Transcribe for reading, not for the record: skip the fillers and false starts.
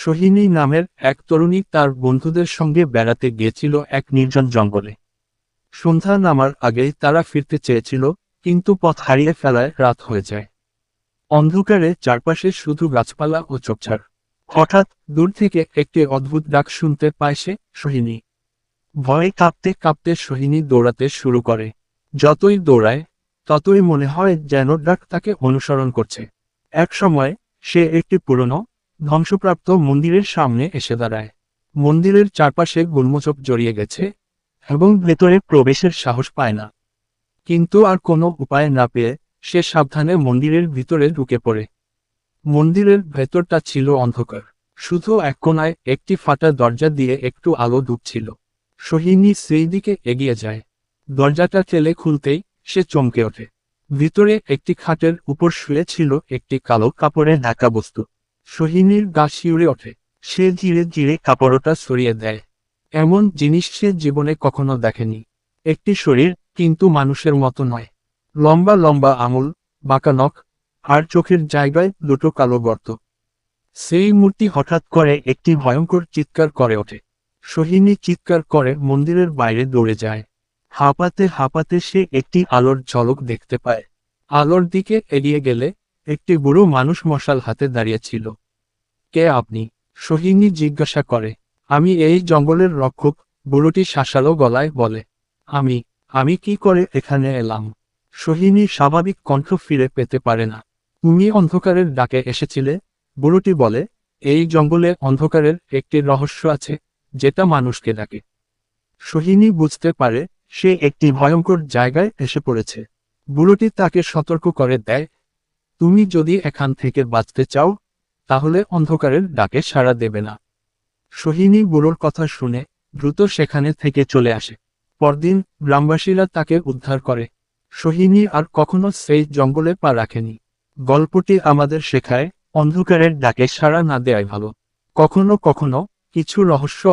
সোহিনী নামের এক তরুণী তার বন্ধুদের সঙ্গে বেড়াতে গিয়েছিল এক নির্জন জঙ্গলে। সন্ধ্যা নামার আগেই তারা ফিরতে চেয়েছিল, কিন্তু পথ হারিয়ে ফেলায় রাত হয়ে যায়। অন্ধকারে চারপাশে শুধু গাছপালা ও ঝোপঝাড়। হঠাৎ দূর থেকে একটি অদ্ভুত ডাক শুনতে পায় সে, সোহিনী। ভয়ে কাঁপতে কাঁপতে সোহিনী দৌড়াতে শুরু করে। যতই দৌড়ায় ততই মনে হয় যেন ডাক তাকে অনুসরণ করছে। এক সময় সে একটি পুরনো, ধ্বংসপ্রাপ্ত মন্দিরের সামনে এসে দাঁড়ায়। মন্দিরের চারপাশে গুল্মচোপ জড়িয়ে গেছে এবং ভেতরে প্রবেশের সাহস পায় না। কিন্তু আর কোনো উপায় না পেয়ে সে সাবধানে মন্দিরের ভিতরে ঢুকে পড়ে। মন্দিরের ভেতরটা ছিল অন্ধকার। শুধু এক কোণায় একটি ফাটা দরজা দিয়ে একটু আলো ঢুকছিল। সোহিনী সেই দিকে এগিয়ে যায়। দরজাটা ঠেলে খুলতেই সে চমকে ওঠে। ভিতরে একটি খাটের উপর শুয়ে ছিল একটি কালো কাপড়ে ঢাকা বস্তু। সোহিনীর গা শিউরে ওঠে। সে ধীরে ধীরে কাপড়টা সরিয়ে দেয়। এমন জিনিস সে জীবনে কখনো দেখেনি। একটি শরীর, কিন্তু মানুষের মতো নয়। লম্বা লম্বা আঙুল, বাঁকা নখ, আর চোখের জায়গায় দুটো কালো গর্ত। সেই মূর্তি হঠাৎ করে একটি ভয়ঙ্কর চিৎকার করে ওঠে। সোহিনী চিৎকার করে মন্দিরের বাইরে দৌড়ে যায়। হাঁপাতে হাঁপাতে সে একটি আলোর ঝলক দেখতে পায়। আলোর দিকে এগিয়ে গেলে একটি বুড়ো মানুষ মশাল হাতে দাঁড়িয়েছিল। কে আপনি? সোহিনী জিজ্ঞাসা করে। আমি এই জঙ্গলের রক্ষক, বুড়োটি শাসালো গলায় বলে। আমি আমি কি করে এখানে এলাম? সোহিনী স্বাভাবিক কণ্ঠ ফিরে পেতে পারে না। তুমি অন্ধকারের ডাকে এসেছিলে, বুড়োটি বলে। এই জঙ্গলে অন্ধকারের একটি রহস্য আছে, যেটা মানুষকে ডাকে। সোহিনী বুঝতে পারে সে একটি ভয়ঙ্কর জায়গায় এসে পড়েছে। বুড়োটি তাকে সতর্ক করে দেয়, তুমি যদি এখান থেকে বাঁচতে চাও, তাহলে অন্ধকারের ডাকে সাড়া দেবে না। সোহিনী বুড়োর কথা শুনে দ্রুত সেখানে থেকে চলে আসে। পরদিন গ্রামবাসীরা তাকে উদ্ধার করে। সোহিনী আর কখনো সেই জঙ্গলে পা রাখেনি। গল্পটি আমাদের শেখায়, অন্ধকারের ডাকে সাড়া না দেওয়াই ভালো। কখনো কখনো কিছু রহস্য